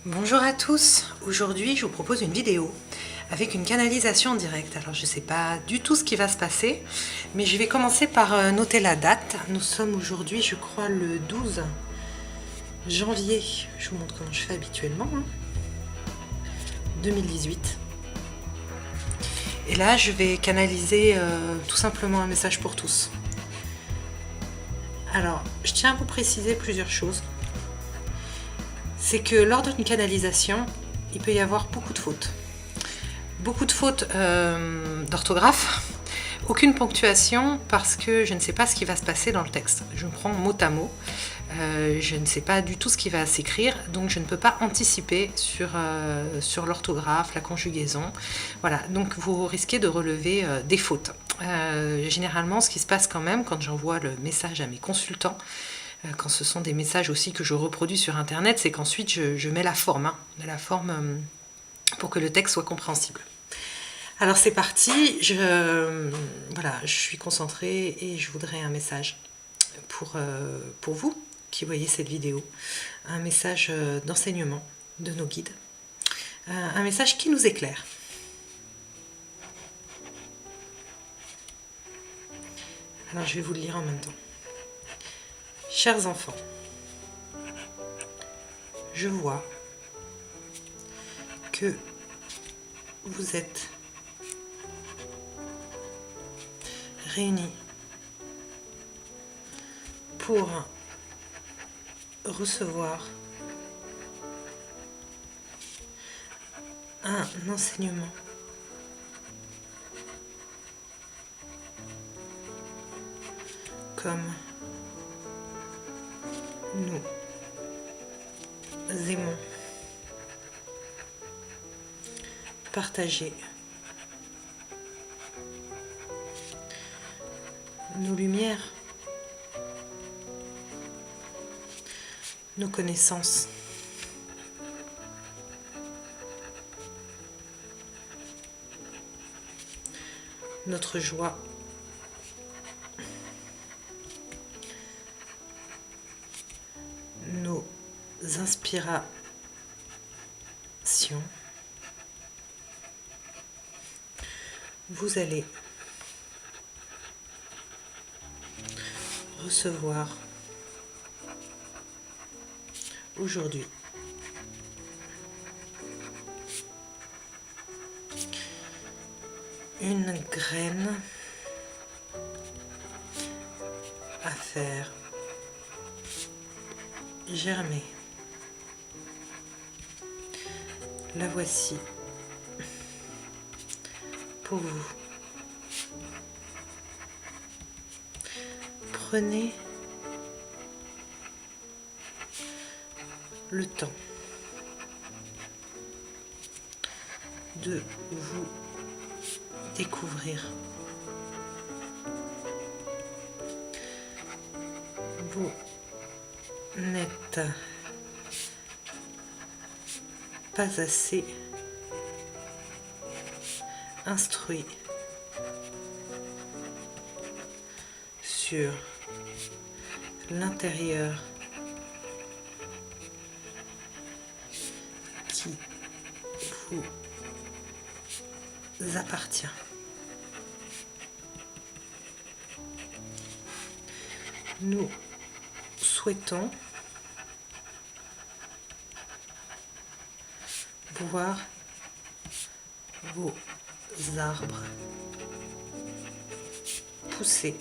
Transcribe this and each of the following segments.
Bonjour à tous, aujourd'hui je vous propose une vidéo avec une canalisation en direct. Alors je ne sais pas du tout ce qui va se passer, mais je vais commencer par noter la date. Nous sommes aujourd'hui, je crois, le 12 janvier. Je vous montre comment je fais habituellement, 2018. Et là je vais canaliser tout simplement un message pour tous. Alors je tiens à vous préciser plusieurs choses. C'est que lors d'une canalisation, il peut y avoir beaucoup de fautes. Beaucoup de fautes d'orthographe, aucune ponctuation parce que je ne sais pas ce qui va se passer dans le texte. Je me prends mot à mot, je ne sais pas du tout ce qui va s'écrire, donc je ne peux pas anticiper sur l'orthographe, la conjugaison. Voilà, donc vous risquez de relever des fautes. Généralement, ce qui se passe quand même quand j'envoie le message à mes consultants, quand ce sont des messages aussi que je reproduis sur internet, c'est qu'ensuite je mets la forme, pour que le texte soit compréhensible. Alors c'est parti, voilà, je suis concentrée et je voudrais un message pour vous qui voyez cette vidéo, un message d'enseignement de nos guides, un message qui nous éclaire. Alors je vais vous le lire en même temps. Chers enfants, je vois que vous êtes réunis pour recevoir un enseignement comme nous aimons partager nos lumières, nos connaissances, notre joie, nos inspirations, vous allez recevoir aujourd'hui une graine à faire germer. La voici pour vous. Prenez le temps de vous découvrir. Vous n'êtes pas assez instruit sur l'intérieur qui vous appartient. Nous souhaitons voir vos arbres pousser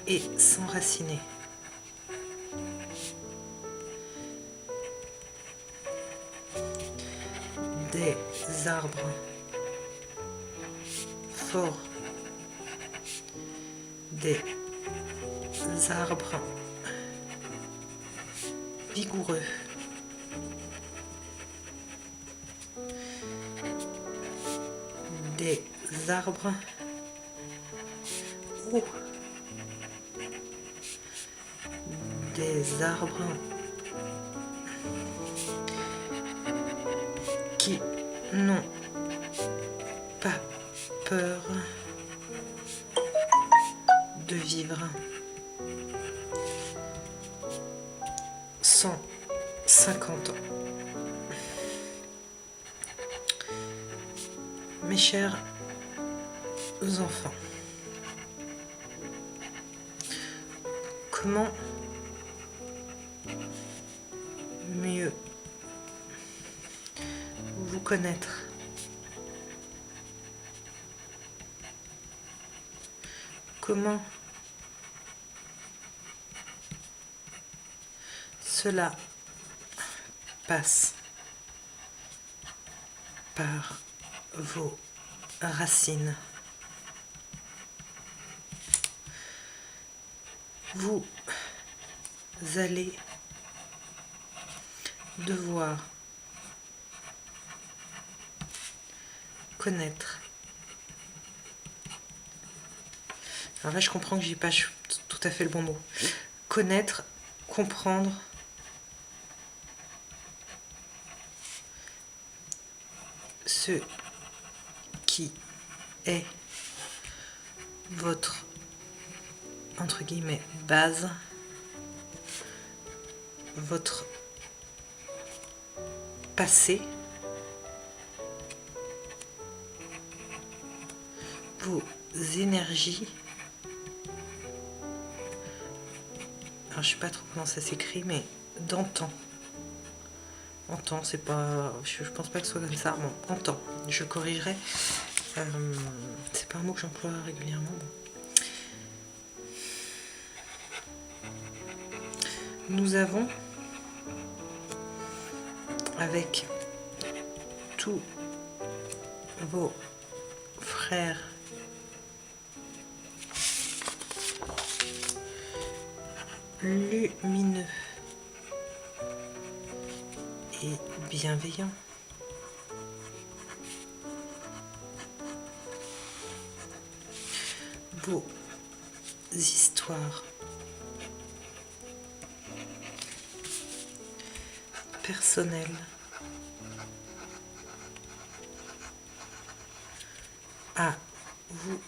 et s'enraciner. Des arbres forts, des arbres vigoureux, des arbres hauts, des arbres qui n'ont pas peur de vivre 150 ans. Mes chers enfants, comment mieux vous connaître? Comment cela passe par vos racines. Vous allez devoir connaître. Alors là, je comprends que j'ai pas tout à fait le bon mot. Connaître, comprendre, ce qui est votre, entre guillemets, base, votre passé, vos énergies. Alors je sais pas trop comment ça s'écrit, mais d'antan. Antan, c'est pas, je pense pas que ce soit comme ça. Bon, antan, je corrigerai. C'est pas un mot que j'emploie régulièrement. Bon. Nous avons, avec tous vos frères lumineux et bienveillants, vos histoires personnelles à vous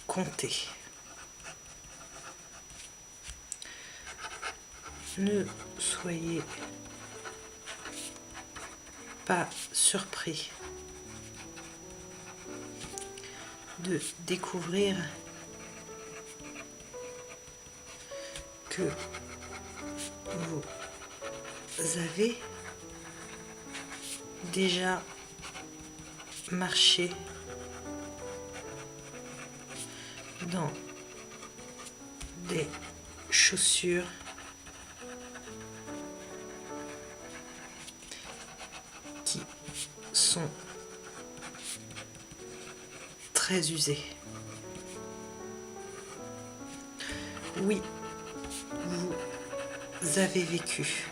compter. Ne soyez pas surpris de découvrir que vous avez déjà marché dans des chaussures qui sont très usées. Oui, vous avez vécu.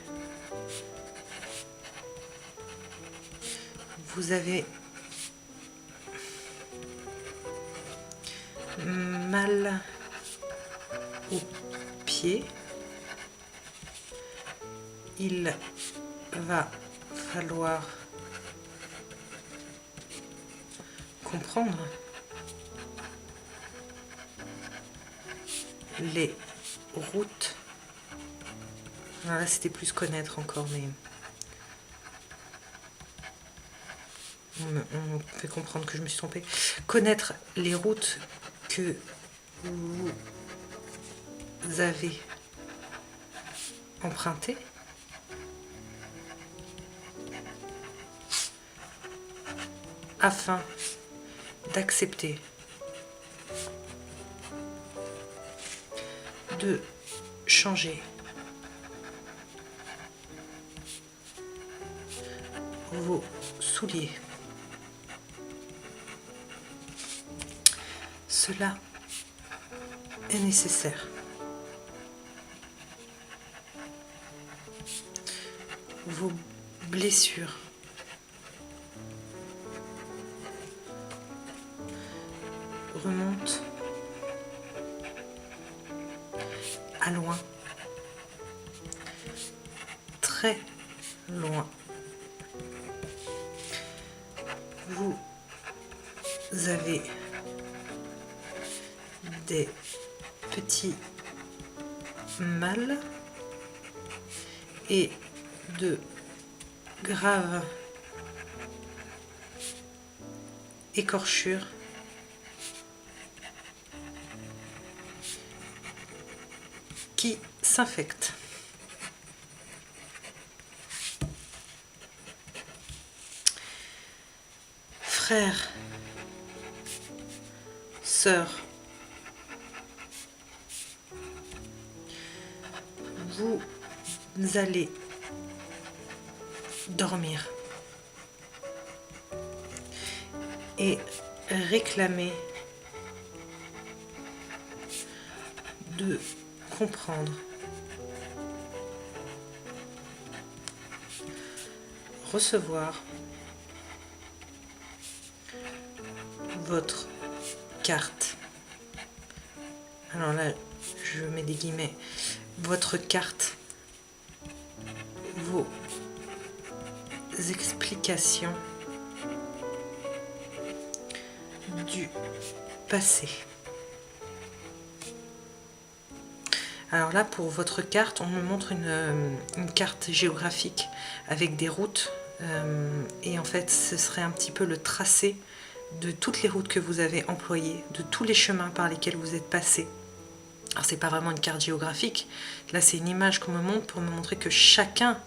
Vous avez mal aux pieds. Il va falloir comprendre les routes. Alors là, c'était plus connaître encore, mais on me fait comprendre que je me suis trompée. Connaître les routes que vous avez empruntées afin d'accepter de changer vos souliers. Cela est nécessaire. Vos blessures remontent à loin, très loin. Vous avez des petits mal et de graves écorchures qui s'infectent. Frères, sœurs, vous allez dormir et réclamer de comprendre, recevoir votre carte. Alors là, je mets des guillemets. Votre carte, vos explications du passé. Alors là, pour votre carte, on me montre une carte géographique avec des routes. Et en fait, ce serait un petit peu le tracé de toutes les routes que vous avez employées, de tous les chemins par lesquels vous êtes passé. Alors c'est pas vraiment une carte géographique, là c'est une image qu'on me montre pour me montrer que chacun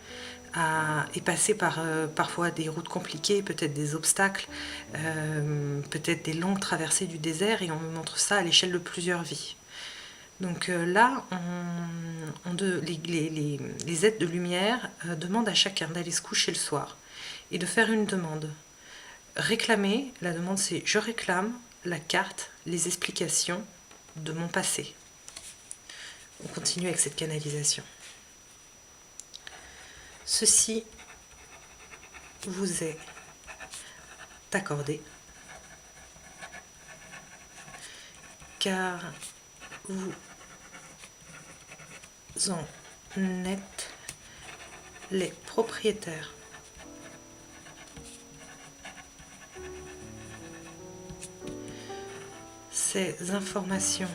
est passé par parfois des routes compliquées, peut-être des obstacles, peut-être des longues traversées du désert, et on me montre ça à l'échelle de plusieurs vies. Donc là, les êtres de lumière demandent à chacun d'aller se coucher le soir et de faire une demande. Réclamer, la demande c'est « je réclame la carte, les explications de mon passé ». On continue avec cette canalisation. Ceci vous est accordé car vous en êtes les propriétaires. Ces informations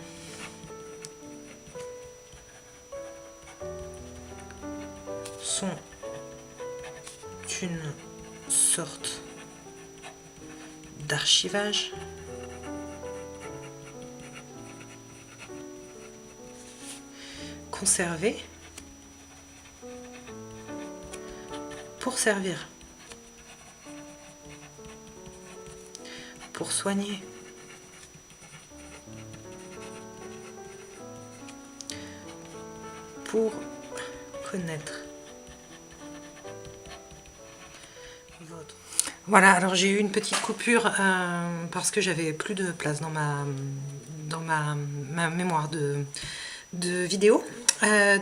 sont une sorte d'archivage conservé pour servir, pour soigner, pour connaître votre... Voilà, alors j'ai eu une petite coupure parce que j'avais plus de place dans ma mémoire de vidéo.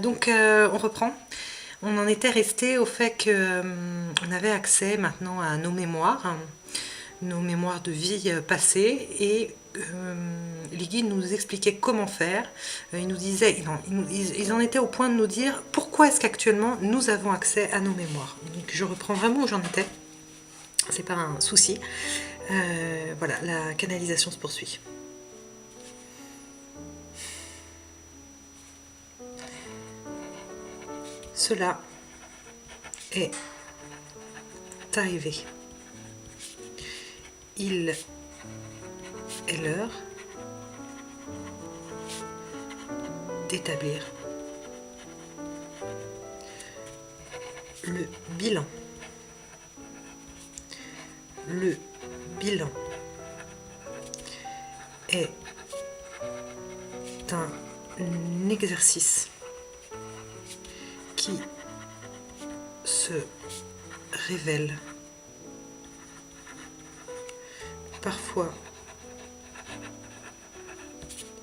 Donc on reprend. On en était resté au fait qu'on avait accès maintenant à nos mémoires de vie passée, et les guides nous expliquaient comment faire. Ils nous disaient, ils en étaient au point de nous dire pourquoi est-ce qu'actuellement nous avons accès à nos mémoires. Donc je reprends vraiment où j'en étais, c'est pas un souci. Voilà, la canalisation se poursuit. Cela est arrivé. Il est l'heure d'établir le bilan. Le bilan est un exercice qui se révèle parfois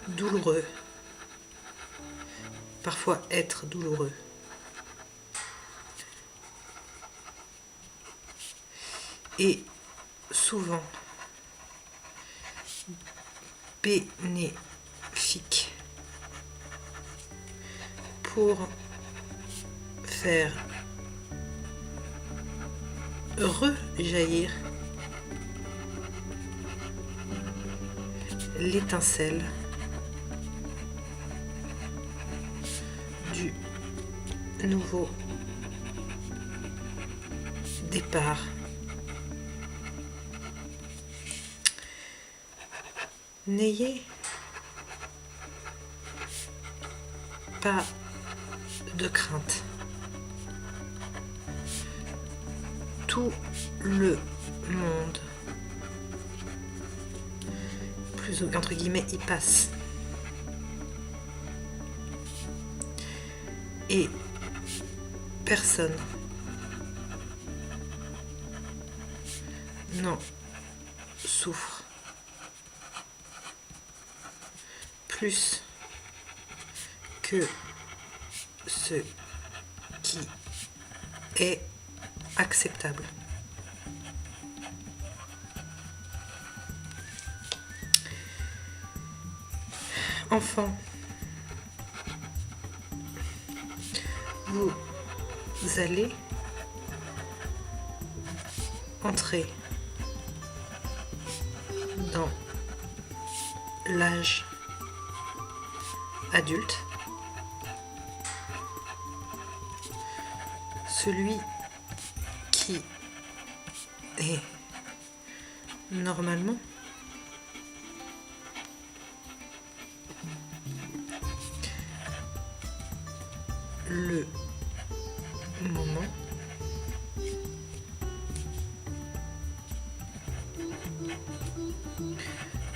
douloureux, parfois être douloureux, et souvent bénéfique pour faire rejaillir l'étincelle du nouveau départ. N'ayez pas de crainte. Tout le monde, plus entre guillemets, y passe. Et personne n'en souffre plus que ce qui est acceptable. Enfant, vous allez entrer dans l'âge adulte. Celui qui est normalement le moment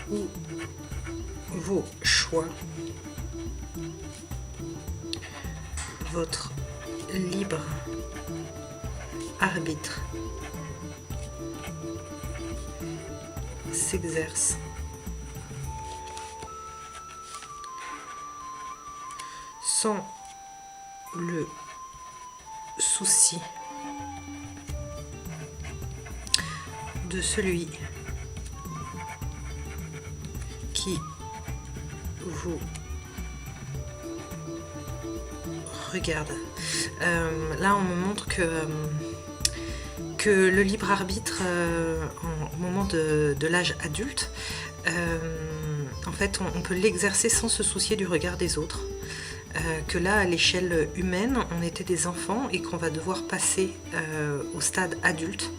où vos choix, votre libre arbitre s'exerce sans le souci de celui qui vous regarde. Là, on me montre que le libre arbitre, au moment de l'âge adulte, en fait, on peut l'exercer sans se soucier du regard des autres. Que là, à l'échelle humaine, on était des enfants et qu'on va devoir passer au stade adulte,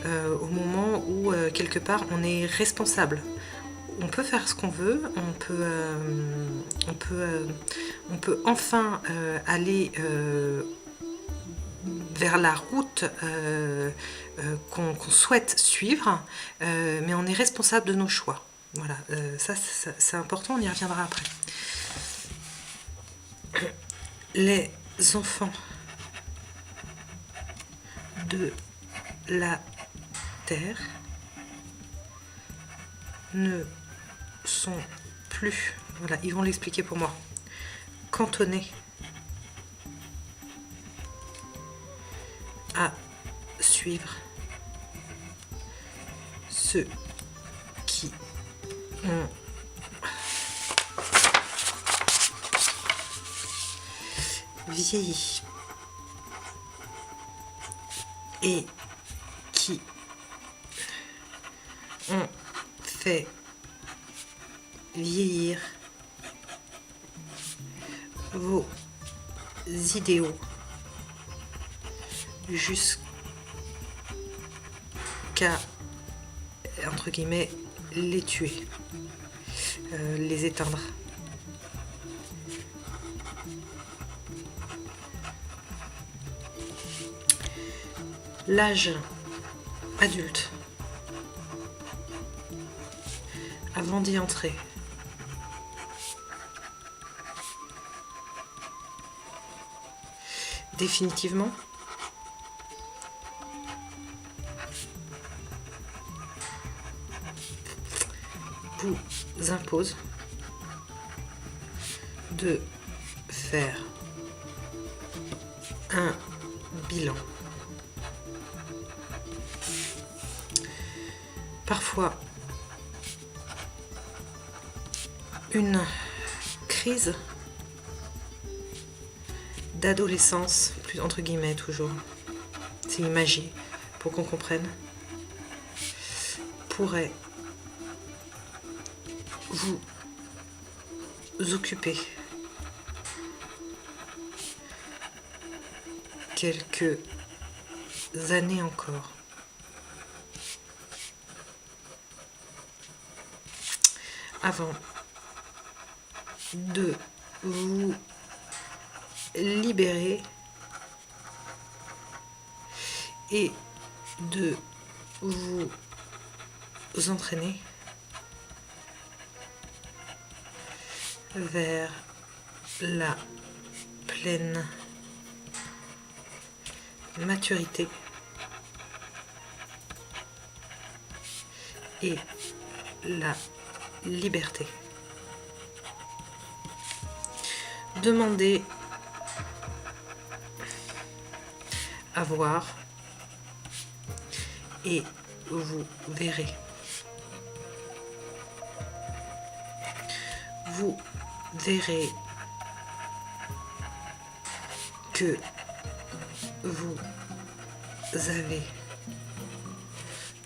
au moment où, quelque part, on est responsable. On peut faire ce qu'on veut, on peut enfin aller vers la route qu'on souhaite suivre, mais on est responsable de nos choix. Voilà, ça c'est important, on y reviendra après. Les enfants de la Terre ne sont plus, voilà, ils vont l'expliquer pour moi, cantonnés à suivre ceux qui ont vieilli et qui ont fait vieillir vos idéaux jusqu'à, entre guillemets, les tuer, les éteindre. L'âge adulte, avant d'y entrer, définitivement, vous impose de faire un bilan. Parfois, une crise d'adolescence, plus entre guillemets toujours, c'est imagé pour qu'on comprenne, pourrait vous occuper quelques années encore. Avant de vous libérer et de vous entraîner vers la pleine maturité et la liberté. Demandez à voir et vous verrez. Vous verrez que vous avez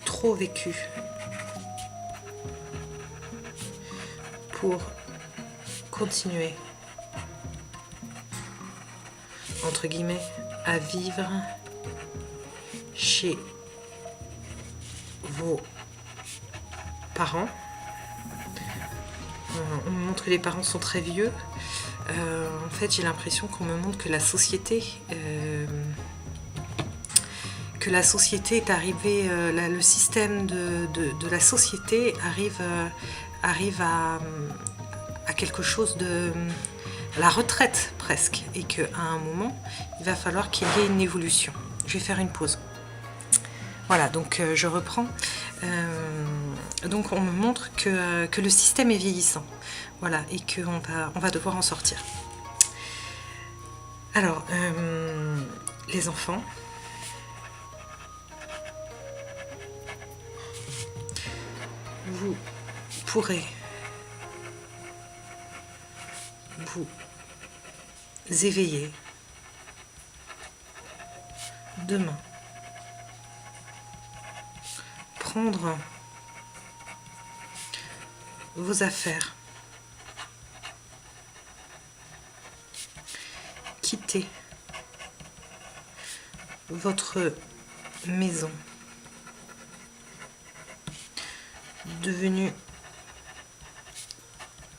trop vécu pour continuer, entre guillemets, à vivre chez vos parents. On me montre que les parents sont très vieux. En fait, j'ai l'impression qu'on me montre que la société est arrivée, le système de la société arrive à quelque chose de la retraite presque, et qu'à un moment, il va falloir qu'il y ait une évolution. Je vais faire une pause. Voilà, donc je reprends. Donc on me montre que le système est vieillissant, voilà, et qu'on va devoir en sortir. Alors, les enfants, vous pourrez vous éveiller demain, prendre vos affaires, quitter votre maison devenue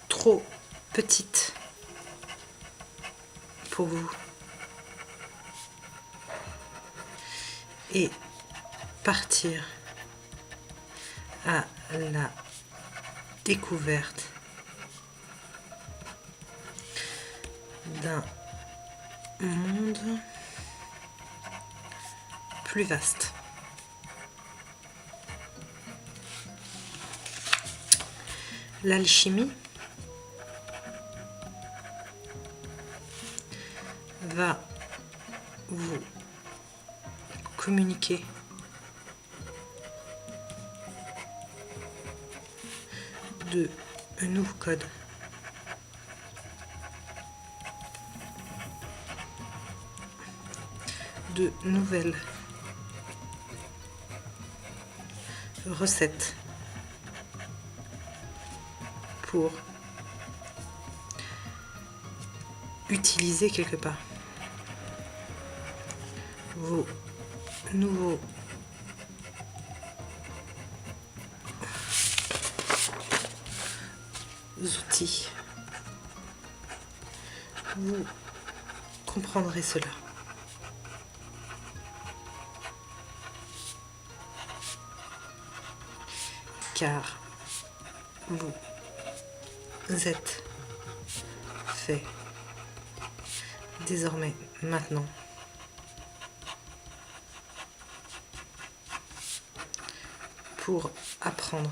trop petite pour vous et partir à la découverte d'un monde plus vaste. L'alchimie va vous communiquer de nouveaux codes, de nouvelles recettes pour utiliser quelque part vos nouveaux outils. Vous comprendrez cela. Car vous êtes fait désormais, maintenant, pour apprendre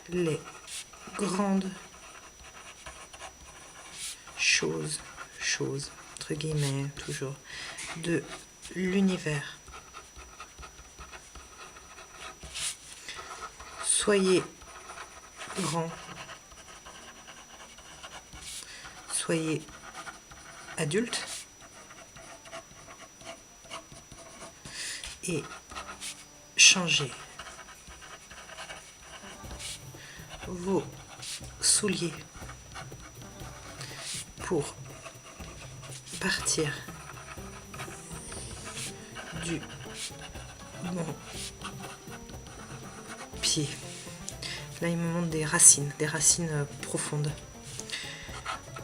les grandes choses entre guillemets toujours, de l'univers. Soyez grand, soyez adulte et changez vos souliers pour partir du bon pied. Là, il me montre des racines profondes.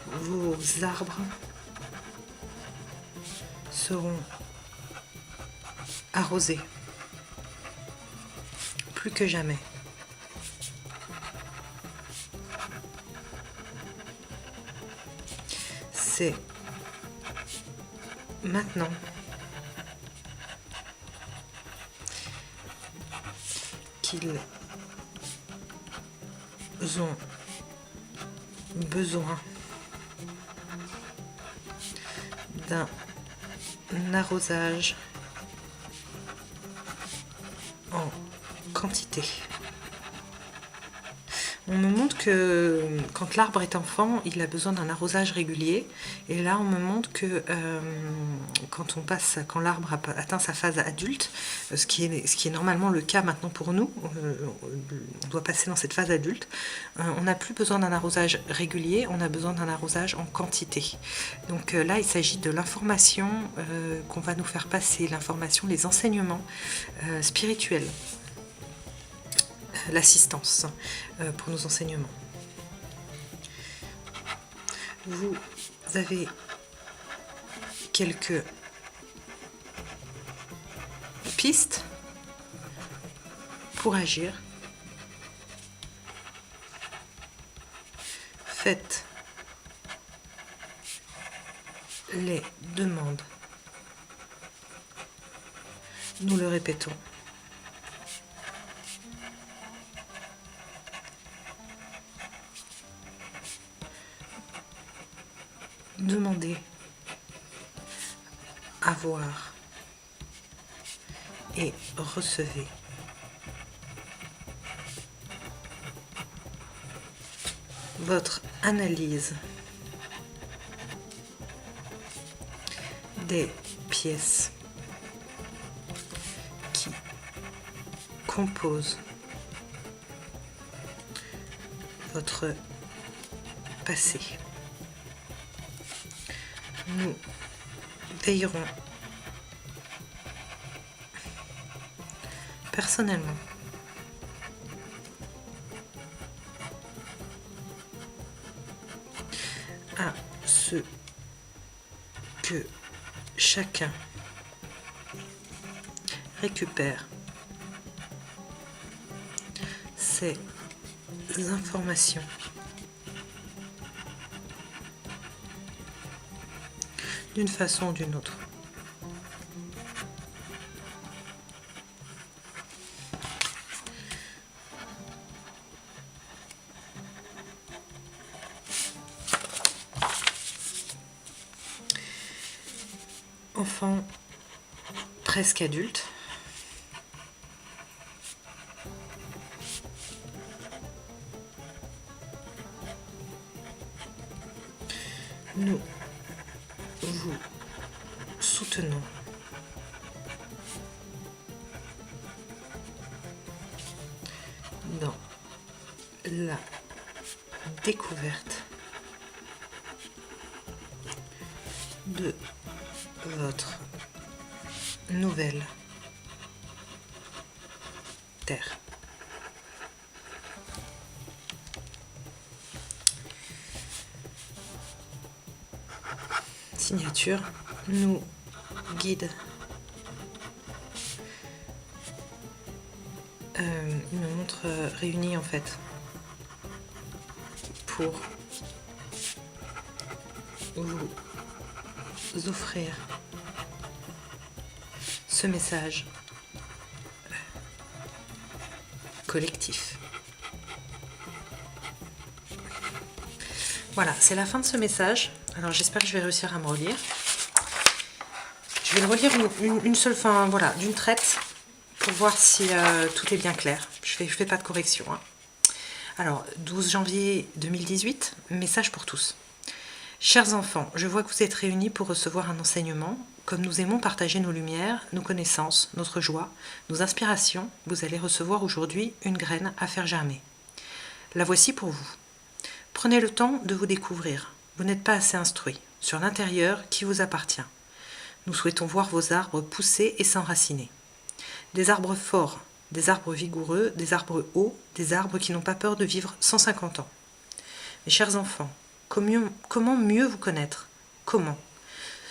Vos arbres seront arrosés plus que jamais. C'est maintenant qu'ils ont besoin d'un arrosage en quantité. On me montre que quand l'arbre est enfant, il a besoin d'un arrosage régulier. Et là, on me montre que quand l'arbre atteint sa phase adulte, ce qui est normalement le cas maintenant pour nous, on doit passer dans cette phase adulte, on n'a plus besoin d'un arrosage régulier, on a besoin d'un arrosage en quantité. Donc là, il s'agit de l'information qu'on va nous faire passer, l'information, les enseignements spirituels. L'assistance pour nos enseignements. Vous avez quelques pistes pour agir. Faites les demandes. Nous le répétons. Demandez à voir et recevez. Votre analyse des pièces qui composent votre passé. Nous veillerons personnellement à ce que chacun récupère ces informations d'une façon ou d'une autre. Enfant presque adulte, nous vous soutenons dans la découverte de votre nouvelle terre. Signature nous guide. Il me montre réunis en fait pour vous offrir ce message collectif. Voilà, c'est la fin de ce message. Alors j'espère que je vais réussir à me relire. Je vais le relire une seule fin, voilà, d'une traite, pour voir si tout est bien clair. Je fais pas de correction. Hein. Alors, 12 janvier 2018, message pour tous. Chers enfants, je vois que vous êtes réunis pour recevoir un enseignement. Comme nous aimons partager nos lumières, nos connaissances, notre joie, nos inspirations, vous allez recevoir aujourd'hui une graine à faire germer. La voici pour vous. Prenez le temps de vous découvrir. Vous n'êtes pas assez instruit sur l'intérieur qui vous appartient. Nous souhaitons voir vos arbres pousser et s'enraciner. Des arbres forts, des arbres vigoureux, des arbres hauts, des arbres qui n'ont pas peur de vivre 150 ans. Mes chers enfants, comment mieux vous connaître? Comment?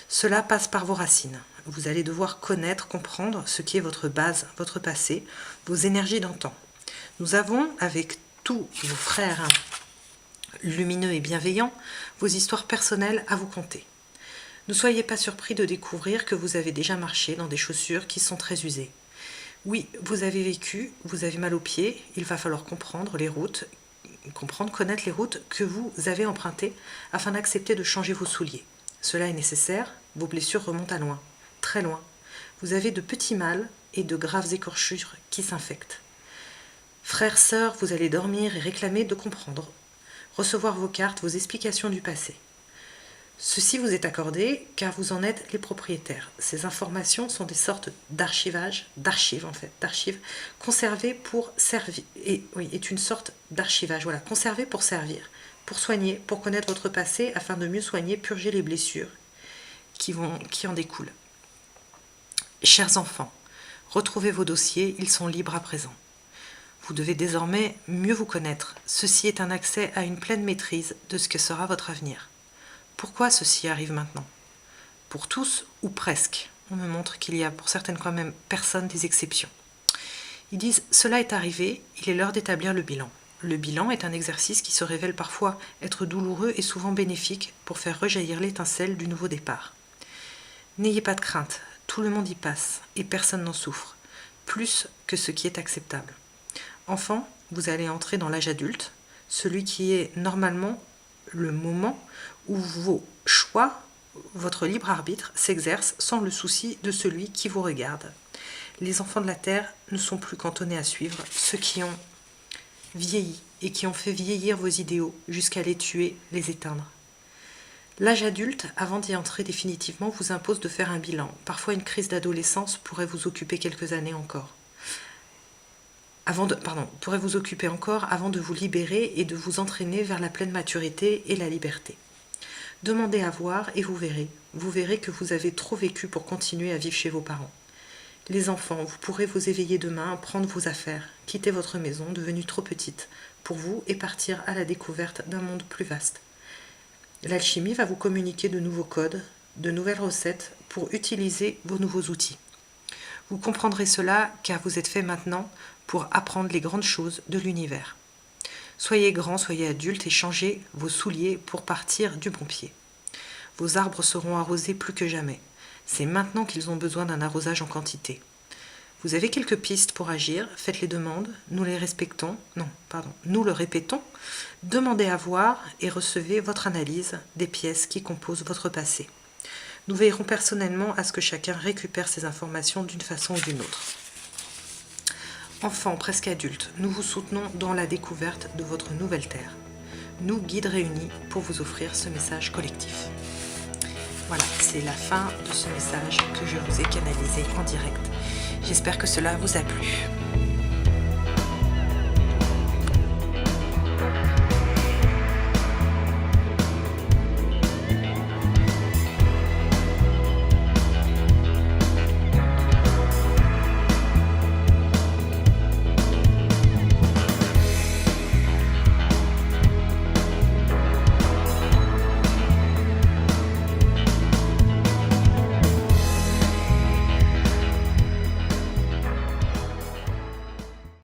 Cela passe par vos racines. Vous allez devoir connaître, comprendre ce qui est votre base, votre passé, vos énergies d'antan. Nous avons, avec tous vos frères lumineux et bienveillants, vos histoires personnelles à vous conter. Ne soyez pas surpris de découvrir que vous avez déjà marché dans des chaussures qui sont très usées. Oui, vous avez vécu, vous avez mal aux pieds, il va falloir comprendre, connaître les routes que vous avez empruntées afin d'accepter de changer vos souliers. Cela est nécessaire, vos blessures remontent à loin, très loin. Vous avez de petits mal et de graves écorchures qui s'infectent. Frères, sœurs, vous allez dormir et réclamer de comprendre, recevoir vos cartes, vos explications du passé. Ceci vous est accordé car vous en êtes les propriétaires. Ces informations sont des sortes d'archives conservées pour servir. Est une sorte d'archivage, voilà, conservé pour servir, pour soigner, pour connaître votre passé afin de mieux soigner, purger les blessures qui en découlent. Chers enfants, retrouvez vos dossiers, ils sont libres à présent. Vous devez désormais mieux vous connaître. Ceci est un accès à une pleine maîtrise de ce que sera votre avenir. Pourquoi ceci arrive maintenant? Pour tous ou presque. On me montre qu'il y a pour certaines quand même personnes des exceptions. Ils disent « Cela est arrivé, il est l'heure d'établir le bilan ». Le bilan est un exercice qui se révèle parfois être douloureux et souvent bénéfique pour faire rejaillir l'étincelle du nouveau départ. N'ayez pas de crainte, tout le monde y passe et personne n'en souffre, plus que ce qui est acceptable. Enfant, vous allez entrer dans l'âge adulte, celui qui est normalement le moment où vos choix, votre libre arbitre s'exerce sans le souci de celui qui vous regarde. Les enfants de la Terre ne sont plus cantonnés à suivre ceux qui ont vieilli et qui ont fait vieillir vos idéaux jusqu'à les tuer, les éteindre. L'âge adulte, avant d'y entrer définitivement, vous impose de faire un bilan. Parfois, une crise d'adolescence pourrait vous occuper quelques années encore. Avant de vous libérer et de vous entraîner vers la pleine maturité et la liberté. Demandez à voir et vous verrez que vous avez trop vécu pour continuer à vivre chez vos parents. Les enfants, vous pourrez vous éveiller demain, prendre vos affaires, quitter votre maison devenue trop petite pour vous et partir à la découverte d'un monde plus vaste. L'alchimie va vous communiquer de nouveaux codes, de nouvelles recettes pour utiliser vos nouveaux outils. Vous comprendrez cela car vous êtes fait maintenant pour apprendre les grandes choses de l'univers. Soyez grand, soyez adulte et changez vos souliers pour partir du bon pied. Vos arbres seront arrosés plus que jamais. C'est maintenant qu'ils ont besoin d'un arrosage en quantité. Vous avez quelques pistes pour agir, faites les demandes, nous le répétons. Demandez à voir et recevez votre analyse des pièces qui composent votre passé. Nous veillerons personnellement à ce que chacun récupère ces informations d'une façon ou d'une autre. Enfants presque adultes, nous vous soutenons dans la découverte de votre nouvelle terre. Nous, guides réunis, pour vous offrir ce message collectif. Voilà, c'est la fin de ce message que je vous ai canalisé en direct. J'espère que cela vous a plu.